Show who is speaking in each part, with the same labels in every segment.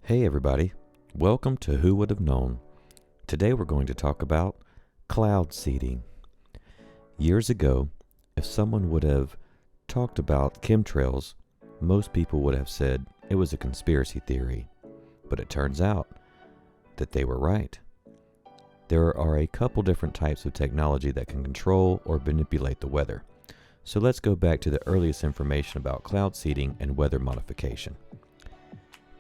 Speaker 1: Hey everybody, welcome to Who Would Have Known. Today we're going to talk about cloud seeding. Years ago, if someone would have talked about chemtrails, most people would have said it was a conspiracy theory. But it turns out that they were right. There are a couple different types of technology that can control or manipulate the weather. So let's go back to the earliest information about cloud seeding and weather modification.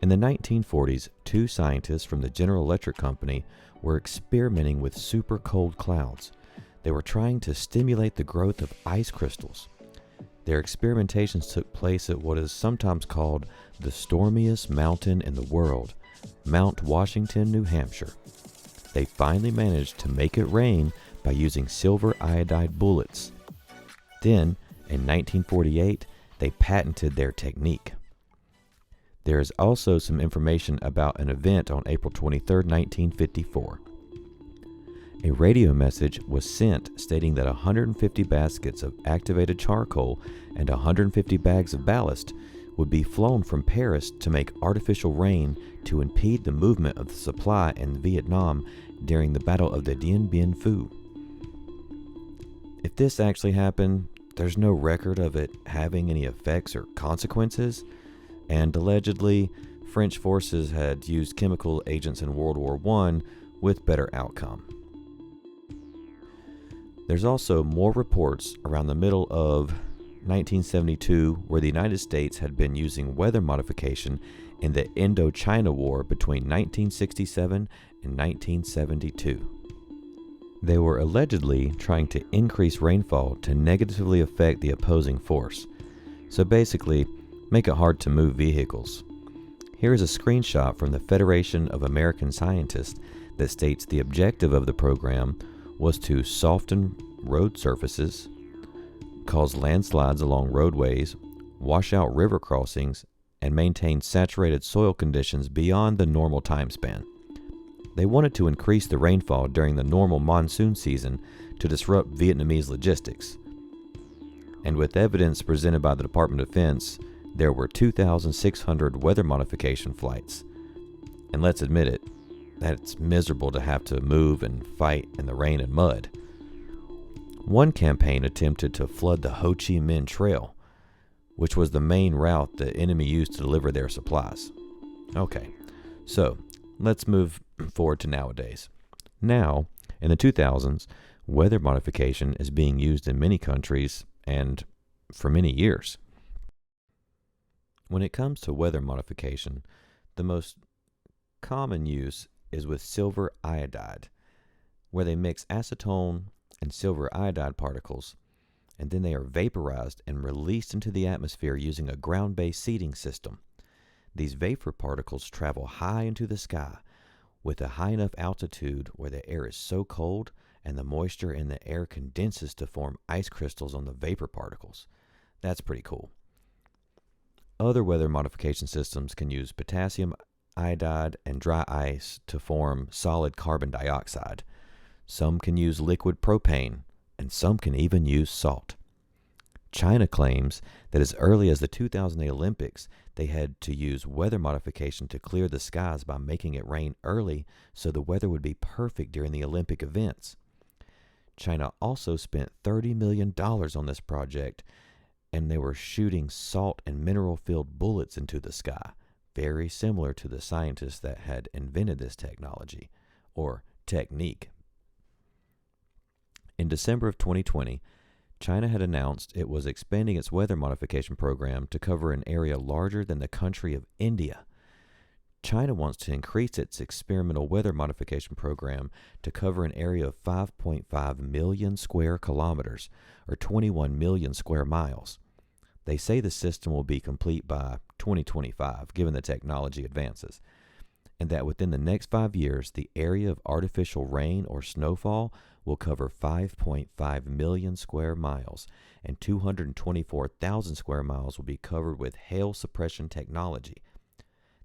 Speaker 1: In the 1940s, two scientists from the General Electric Company were experimenting with super cold clouds. They were trying to stimulate the growth of ice crystals. Their experimentations took place at what is sometimes called the stormiest mountain in the world, Mount Washington, New Hampshire. They finally managed to make it rain by using silver iodide bullets. Then, in 1948, they patented their technique. There is also some information about an event on April 23, 1954. A radio message was sent stating that 150 baskets of activated charcoal and 150 bags of ballast would be flown from Paris to make artificial rain to impede the movement of the supply in Vietnam during the Battle of the Dien Bien Phu. If this actually happened, there's no record of it having any effects or consequences. And allegedly, French forces had used chemical agents in World War I with better outcome. There's also more reports around the middle of 1972 where the United States had been using weather modification in the Indochina War between 1967 and 1972. They were allegedly trying to increase rainfall to negatively affect the opposing force. So basically, make it hard to move vehicles. Here is a screenshot from the Federation of American Scientists that states the objective of the program was to soften road surfaces, cause landslides along roadways, wash out river crossings, and maintain saturated soil conditions beyond the normal time span. They wanted to increase the rainfall during the normal monsoon season to disrupt Vietnamese logistics. And with evidence presented by the Department of Defense, there were 2,600 weather modification flights. And let's admit it, that's miserable to have to move and fight in the rain and mud. One campaign attempted to flood the Ho Chi Minh Trail, which was the main route the enemy used to deliver their supplies. Okay, so let's move forward to nowadays. Now, in the 2000s, weather modification is being used in many countries and for many years. When it comes to weather modification, the most common use is with silver iodide, where they mix acetone and silver iodide particles, and then they are vaporized and released into the atmosphere using a ground-based seeding system. These vapor particles travel high into the sky with a high enough altitude where the air is so cold and the moisture in the air condenses to form ice crystals on the vapor particles. That's pretty cool. Other weather modification systems can use potassium iodide and dry ice to form solid carbon dioxide. Some can use liquid propane, and some can even use salt. China claims that as early as the 2008 Olympics, they had to use weather modification to clear the skies by making it rain early so the weather would be perfect during the Olympic events. China also spent $30 million on this project, and they were shooting salt and mineral-filled bullets into the sky, very similar to the scientists that had invented this technology, or technique. In December of 2020, China had announced it was expanding its weather modification program to cover an area larger than the country of India. China wants to increase its experimental weather modification program to cover an area of 5.5 million square kilometers, or 21 million square miles. They say the system will be complete by 2025, given the technology advances, and that within the next 5 years, the area of artificial rain or snowfall will cover 5.5 million square miles, and 224,000 square miles will be covered with hail suppression technology.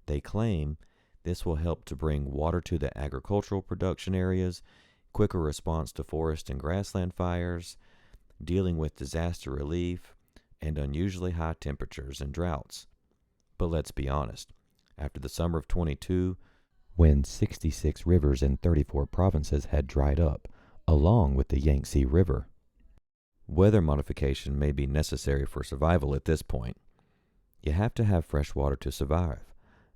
Speaker 1: They claim this will help to bring water to the agricultural production areas, quicker response to forest and grassland fires, dealing with disaster relief, and unusually high temperatures and droughts. But let's be honest, after the summer of 22, when 66 rivers in 34 provinces had dried up, along with the Yangtze River. Weather modification may be necessary for survival at this point. You have to have fresh water to survive,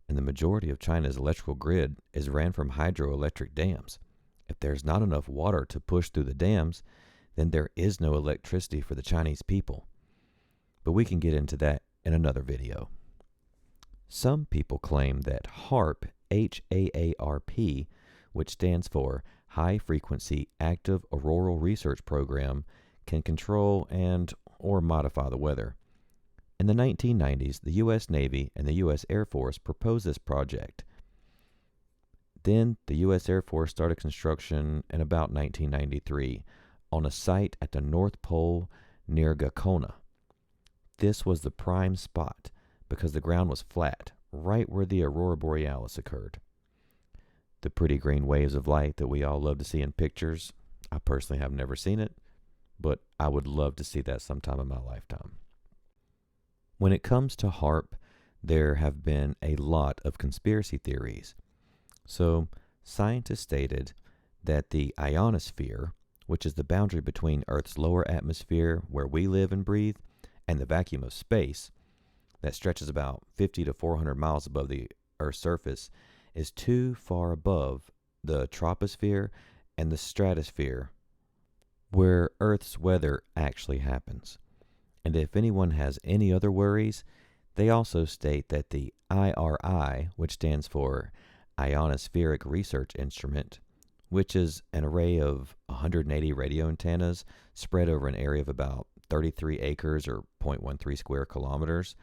Speaker 1: and the majority of China's electrical grid is ran from hydroelectric dams. If there's not enough water to push through the dams, then there is no electricity for the Chinese people. But we can get into that in another video. Some people claim that HAARP, HAARP, which stands for High Frequency Active Auroral Research Program, can control and or modify the weather. In the 1990s, the U.S. Navy and the U.S. Air Force proposed this project. Then the U.S. Air Force started construction in about 1993 on a site at the North Pole near Gakona. This was the prime spot because the ground was flat, right where the Aurora Borealis occurred. The pretty green waves of light that we all love to see in pictures, I personally have never seen it, but I would love to see that sometime in my lifetime. When it comes to HAARP, there have been a lot of conspiracy theories. So, scientists stated that the ionosphere, which is the boundary between Earth's lower atmosphere, where we live and breathe, and the vacuum of space, that stretches about 50 to 400 miles above the Earth's surface, is too far above the troposphere and the stratosphere, where Earth's weather actually happens. And if anyone has any other worries, they also state that the IRI, which stands for Ionospheric Research Instrument, which is an array of 180 radio antennas spread over an area of about 33 acres or 0.13 square kilometers,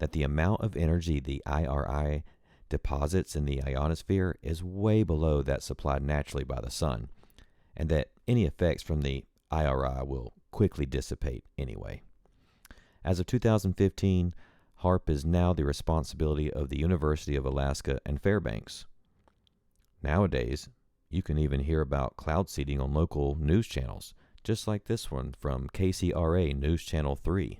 Speaker 1: that the amount of energy the IRI deposits in the ionosphere is way below that supplied naturally by the sun, and that any effects from the IRI will quickly dissipate anyway. As of 2015, HAARP is now the responsibility of the University of Alaska and Fairbanks. Nowadays, you can even hear about cloud seeding on local news channels, just like this one from KCRA News Channel 3.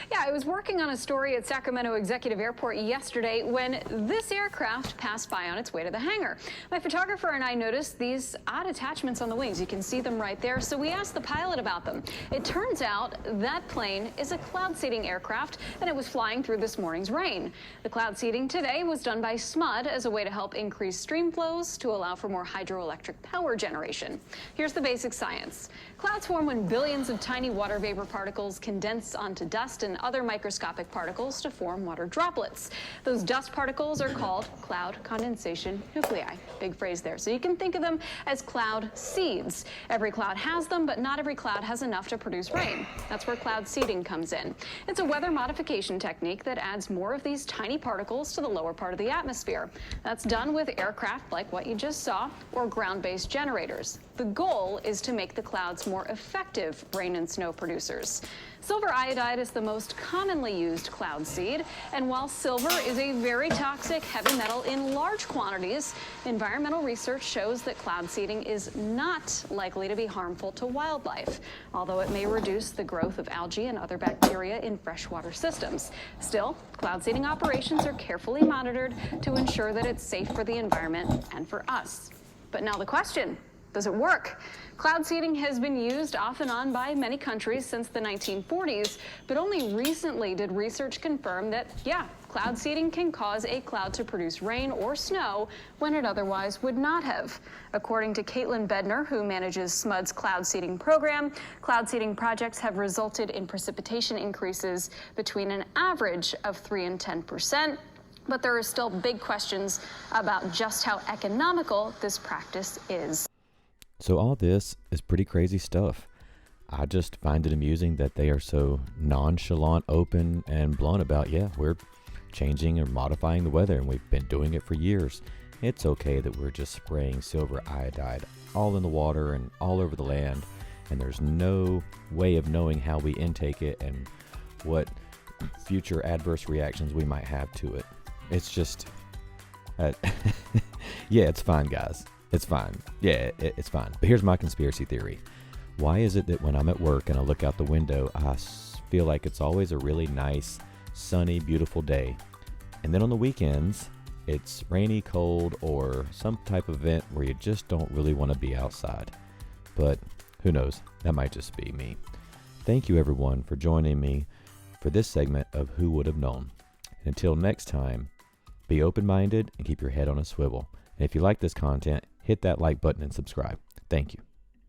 Speaker 2: Yeah, I was working on a story at Sacramento Executive Airport yesterday when this aircraft passed by on its way to the hangar. My photographer and I noticed these odd attachments on the wings. You can see them right there, so we asked the pilot about them. It turns out that plane is a cloud seeding aircraft, and it was flying through this morning's rain. The cloud seeding today was done by SMUD as a way to help increase stream flows to allow for more hydroelectric power generation. Here's the basic science. Clouds form when billions of tiny water vapor particles condense onto dust and other microscopic particles to form water droplets. Those dust particles are called cloud condensation nuclei. Big phrase there. So you can think of them as cloud seeds. Every cloud has them, but not every cloud has enough to produce rain. That's where cloud seeding comes in. It's a weather modification technique that adds more of these tiny particles to the lower part of the atmosphere. That's done with aircraft like what you just saw, or ground-based generators. The goal is to make the clouds more effective rain and snow producers. Silver iodide is the most commonly used cloud seed, and while silver is a very toxic heavy metal in large quantities, environmental research shows that cloud seeding is not likely to be harmful to wildlife, although it may reduce the growth of algae and other bacteria in freshwater systems. Still, cloud seeding operations are carefully monitored to ensure that it's safe for the environment and for us. But now the question: does it work? Cloud seeding has been used off and on by many countries since the 1940s, but only recently did research confirm that, yeah, cloud seeding can cause a cloud to produce rain or snow when it otherwise would not have. According to Caitlin Bednar, who manages SMUD's cloud seeding program, cloud seeding projects have resulted in precipitation increases between an average of 3 and 10%. But there are still big questions about just how economical this practice is.
Speaker 1: So all this is pretty crazy stuff. I just find it amusing that they are so nonchalant, open, and blunt about, yeah, we're changing and modifying the weather, and we've been doing it for years. It's okay that we're just spraying silver iodide all in the water and all over the land, and there's no way of knowing how we intake it and what future adverse reactions we might have to it. It's just, yeah, it's fine, guys. It's fine. Yeah, it's fine. But here's my conspiracy theory. Why is it that when I'm at work and I look out the window, I feel like it's always a really nice, sunny, beautiful day? And then on the weekends, it's rainy, cold, or some type of event where you just don't really want to be outside. But who knows? That might just be me. Thank you, everyone, for joining me for this segment of Who Would Have Known. And until next time, be open-minded and keep your head on a swivel. And if you like this content, hit that like button and subscribe. Thank you.